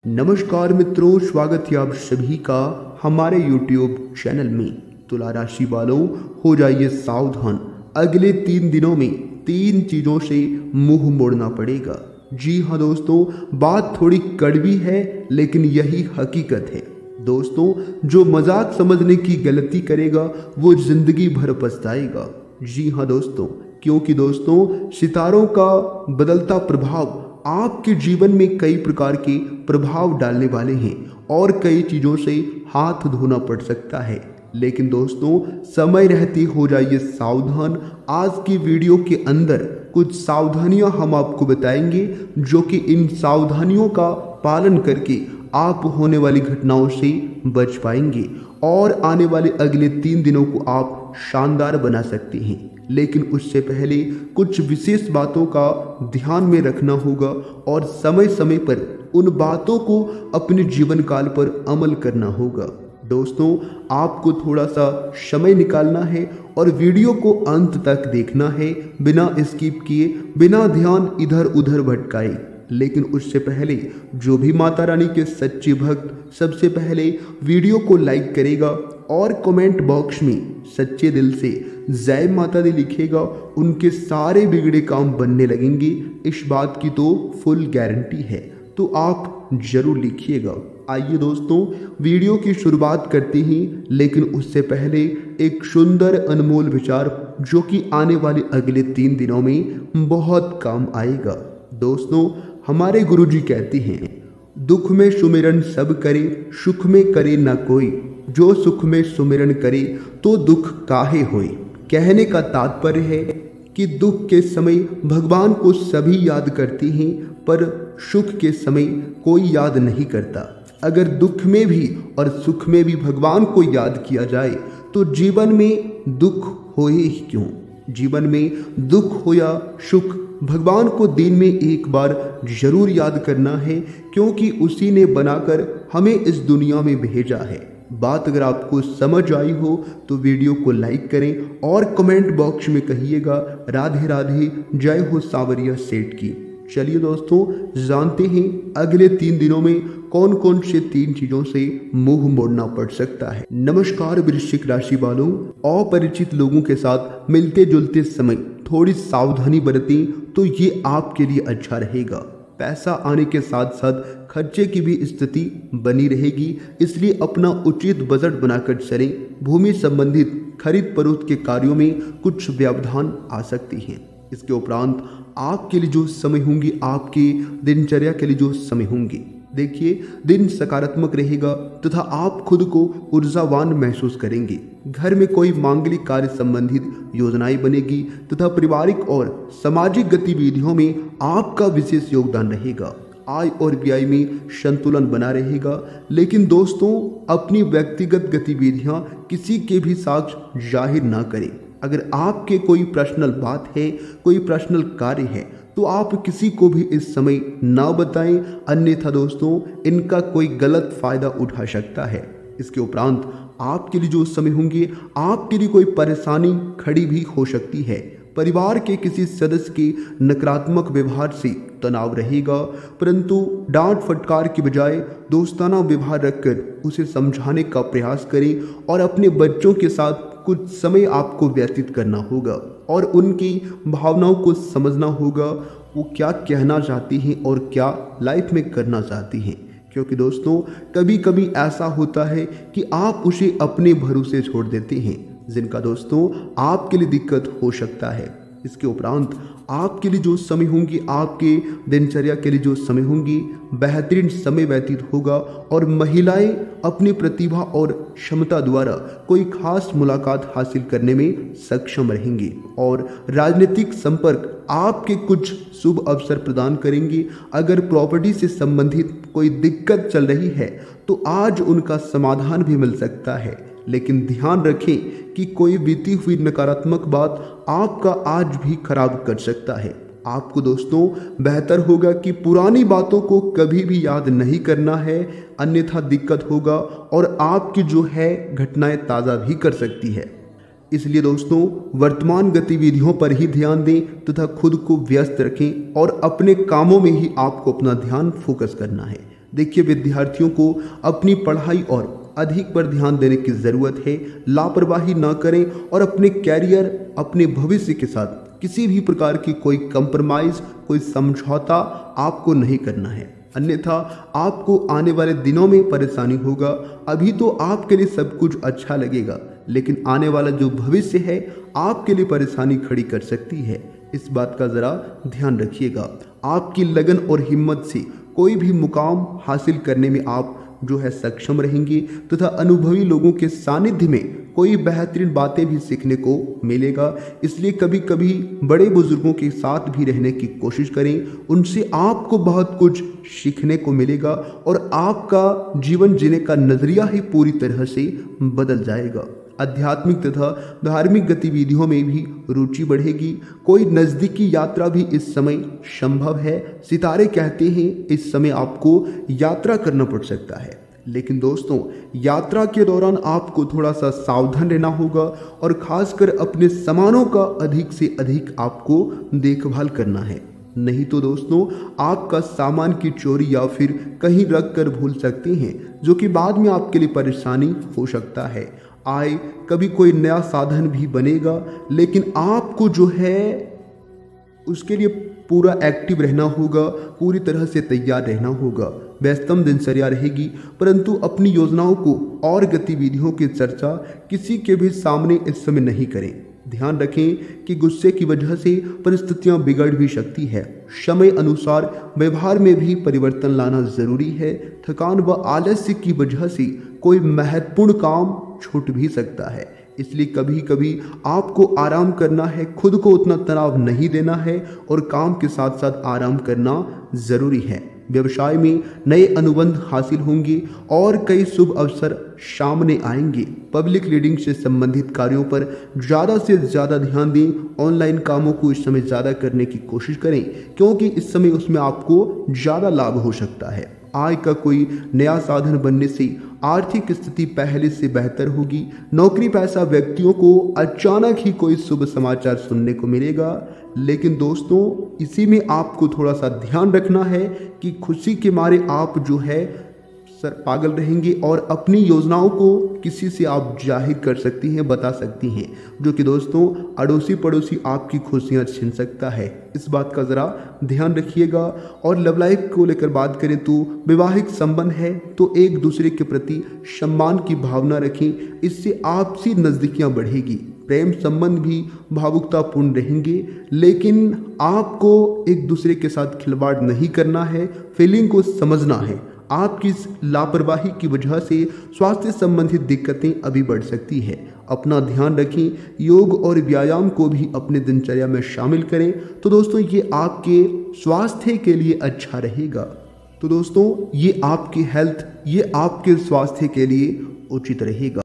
नमस्कार मित्रों, स्वागत है आप सभी का हमारे YouTube चैनल में। तुला राशि वालों, हो जाइए सावधान। अगले 3 दिनों में 3 चीज़ों से मुंह मोड़ना पड़ेगा। जी हाँ दोस्तों, बात थोड़ी कड़वी है लेकिन यही हकीकत है। दोस्तों, जो मजाक समझने की गलती करेगा वो जिंदगी भर पछताएगा। जी हाँ दोस्तों, क्योंकि दोस्तों सितारों का बदलता प्रभाव आपके जीवन में कई प्रकार के प्रभाव डालने वाले हैं और कई चीज़ों से हाथ धोना पड़ सकता है। लेकिन दोस्तों, समय रहते हो जाइए सावधान। आज की वीडियो के अंदर कुछ सावधानियां हम आपको बताएंगे, जो कि इन सावधानियों का पालन करके आप होने वाली घटनाओं से बच पाएंगे और आने वाले अगले 3 दिनों को आप शानदार बना सकते हैं। लेकिन उससे पहले कुछ विशेष बातों का ध्यान में रखना होगा और समय समय पर उन बातों को अपने जीवन काल पर अमल करना होगा। दोस्तों, आपको थोड़ा सा समय निकालना है और वीडियो को अंत तक देखना है, बिना स्किप किए, बिना ध्यान इधर उधर भटकाए। लेकिन उससे पहले जो भी माता रानी के सच्चे भक्त सबसे पहले वीडियो को लाइक करेगा और कमेंट बॉक्स में सच्चे दिल से जय माता दी लिखेगा, उनके सारे बिगड़े काम बनने लगेंगे। इस बात की तो फुल गारंटी है, तो आप जरूर लिखिएगा। आइए दोस्तों, वीडियो की शुरुआत करते हैं, लेकिन उससे पहले एक सुंदर अनमोल विचार जो कि आने वाले अगले 3 दिनों में बहुत काम आएगा। दोस्तों, हमारे गुरुजी कहते हैं, दुख में सुमिरन सब करे, सुख में करे न कोई। जो सुख में सुमिरन करे तो दुख काहे होए। कहने का तात्पर्य है कि दुख के समय भगवान को सभी याद करते हैं, पर सुख के समय कोई याद नहीं करता। अगर दुख में भी और सुख में भी भगवान को याद किया जाए तो जीवन में दुख होए ही क्यों। जीवन में दुख हो या सुख, भगवान को दिन में एक बार जरूर याद करना है, क्योंकि उसी ने बनाकर हमें इस दुनिया में भेजा है। बात अगर आपको समझ आई हो तो वीडियो को लाइक करें और कमेंट बॉक्स में कहिएगा राधे राधे, जय हो सावरिया सेठ की। चलिए दोस्तों, जानते हैं अगले 3 दिनों में कौन कौन से 3 चीजों से मुंह मोड़ना पड़ सकता है। नमस्कार वृश्चिक राशि वालों, अपरिचित लोगों के साथ मिलते जुलते समय थोड़ी सावधानी बरतें तो ये आपके लिए अच्छा रहेगा। पैसा आने के साथ साथ खर्चे की भी स्थिति बनी रहेगी, इसलिए अपना उचित बजट बनाकर चलें। भूमि संबंधित खरीद फरोख्त के कार्यों में कुछ व्यवधान आ सकती हैं। इसके उपरांत आपके लिए जो समय होंगे, आपके दिनचर्या के लिए जो समय होंगे, देखिए दिन सकारात्मक रहेगा तथा आप खुद को ऊर्जावान महसूस करेंगे। घर में कोई मांगलिक कार्य संबंधित योजनाएं बनेगी तथा पारिवारिक और सामाजिक गतिविधियों में आपका विशेष योगदान रहेगा। आय और व्यय में संतुलन बना रहेगा। लेकिन दोस्तों, अपनी व्यक्तिगत गतिविधियां किसी के भी साथ जाहिर ना करें। अगर आपके कोई पर्सनल बात है, कोई पर्सनल कार्य है, तो आप किसी को भी इस समय ना बताएं, अन्यथा दोस्तों इनका कोई गलत फायदा उठा सकता है। इसके उपरांत आपके लिए जो समय होंगे, आपके लिए कोई परेशानी खड़ी भी हो सकती है। परिवार के किसी सदस्य के नकारात्मक व्यवहार से तनाव रहेगा, परंतु डांट फटकार के बजाय दोस्ताना व्यवहार रखकर उसे समझाने का प्रयास करें और अपने बच्चों के साथ कुछ समय आपको व्यतीत करना होगा और उनकी भावनाओं को समझना होगा, वो क्या कहना चाहती हैं और क्या लाइफ में करना चाहती हैं। क्योंकि दोस्तों, कभी कभी ऐसा होता है कि आप उसे अपने भरोसे छोड़ देते हैं, जिनका दोस्तों आपके लिए दिक्कत हो सकता है। इसके उपरांत आपके लिए जो समय होंगी, आपके दिनचर्या के लिए जो समय होंगी, बेहतरीन समय व्यतीत होगा और महिलाएं अपनी प्रतिभा और क्षमता द्वारा कोई खास मुलाकात हासिल करने में सक्षम रहेंगी और राजनीतिक संपर्क आपके कुछ शुभ अवसर प्रदान करेंगे। अगर प्रॉपर्टी से संबंधित कोई दिक्कत चल रही है तो आज उनका समाधान भी मिल सकता है। लेकिन ध्यान रखें कि कोई बीती हुई नकारात्मक बात आपका आज भी खराब कर सकता है। आपको दोस्तों बेहतर होगा कि पुरानी बातों को कभी भी याद नहीं करना है, अन्यथा दिक्कत होगा और आपकी जो है घटनाएं ताज़ा भी कर सकती है। इसलिए दोस्तों वर्तमान गतिविधियों पर ही ध्यान दें तथा खुद को व्यस्त रखें और अपने कामों में ही आपको अपना ध्यान फोकस करना है। देखिए, विद्यार्थियों को अपनी पढ़ाई और अधिक पर ध्यान देने की ज़रूरत है। लापरवाही ना करें और अपने कैरियर, अपने भविष्य के साथ किसी भी प्रकार की कोई कंप्रोमाइज़, कोई समझौता आपको नहीं करना है, अन्यथा आपको आने वाले दिनों में परेशानी होगा। अभी तो आपके लिए सब कुछ अच्छा लगेगा, लेकिन आने वाला जो भविष्य है आपके लिए परेशानी खड़ी कर सकती है। इस बात का ज़रा ध्यान रखिएगा। आपकी लगन और हिम्मत से कोई भी मुकाम हासिल करने में आप जो है सक्षम रहेंगे तथा अनुभवी लोगों के सानिध्य में कोई बेहतरीन बातें भी सीखने को मिलेगा। इसलिए कभी कभी बड़े बुजुर्गों के साथ भी रहने की कोशिश करें, उनसे आपको बहुत कुछ सीखने को मिलेगा और आपका जीवन जीने का नज़रिया ही पूरी तरह से बदल जाएगा। आध्यात्मिक तथा धार्मिक गतिविधियों में भी रुचि बढ़ेगी। कोई नज़दीकी यात्रा भी इस समय संभव है। सितारे कहते हैं इस समय आपको यात्रा करना पड़ सकता है, लेकिन दोस्तों यात्रा के दौरान आपको थोड़ा सा सावधान रहना होगा और खासकर अपने सामानों का अधिक से अधिक आपको देखभाल करना है। नहीं तो दोस्तों आपका सामान की चोरी या फिर कहीं रख कर भूल सकते हैं, जो कि बाद में आपके लिए परेशानी हो सकता है। आए कभी कोई नया साधन भी बनेगा, लेकिन आपको जो है उसके लिए पूरा एक्टिव रहना होगा, पूरी तरह से तैयार रहना होगा। व्यस्तम दिनचर्या रहेगी, परंतु अपनी योजनाओं को और गतिविधियों की चर्चा किसी के भी सामने इस समय नहीं करें। ध्यान रखें कि गुस्से की वजह से परिस्थितियां बिगड़ भी सकती है। समय अनुसार व्यवहार में भी परिवर्तन लाना जरूरी है। थकान व आलस्य की वजह से कोई महत्वपूर्ण काम छूट भी सकता है, इसलिए कभी कभी आपको आराम करना है, खुद को उतना तनाव नहीं देना है और काम के साथ साथ आराम करना जरूरी है। व्यवसाय में नए अनुबंध हासिल होंगे और कई शुभ अवसर सामने आएंगे। पब्लिक रीडिंग से संबंधित कार्यों पर ज़्यादा से ज़्यादा ध्यान दें। ऑनलाइन कामों को इस समय ज़्यादा करने की कोशिश करें, क्योंकि इस समय उसमें आपको ज़्यादा लाभ हो सकता है। आय का कोई नया साधन बनने से आर्थिक स्थिति पहले से बेहतर होगी। नौकरी पेशा व्यक्तियों को अचानक ही कोई शुभ समाचार सुनने को मिलेगा, लेकिन दोस्तों इसी में आपको थोड़ा सा ध्यान रखना है कि खुशी के मारे आप जो है पागल रहेंगे और अपनी योजनाओं को किसी से आप जाहिर कर सकती हैं, बता सकती हैं, जो कि दोस्तों अड़ोसी पड़ोसी आपकी खुशियां छीन सकता है। इस बात का ज़रा ध्यान रखिएगा। और लव लाइफ को लेकर बात करें तो वैवाहिक संबंध है तो एक दूसरे के प्रति सम्मान की भावना रखें, इससे आपसी नज़दीकियां बढ़ेगी। प्रेम संबंध भी भावुकतापूर्ण रहेंगे, लेकिन आपको एक दूसरे के साथ खिलवाड़ नहीं करना है, फीलिंग को समझना है। आपकी इस लापरवाही की वजह से स्वास्थ्य संबंधित दिक्कतें अभी बढ़ सकती है। अपना ध्यान रखें। योग और व्यायाम को भी अपने दिनचर्या में शामिल करें, तो दोस्तों ये आपके स्वास्थ्य के लिए अच्छा रहेगा। तो दोस्तों ये आपकी हेल्थ, ये आपके स्वास्थ्य के लिए उचित रहेगा।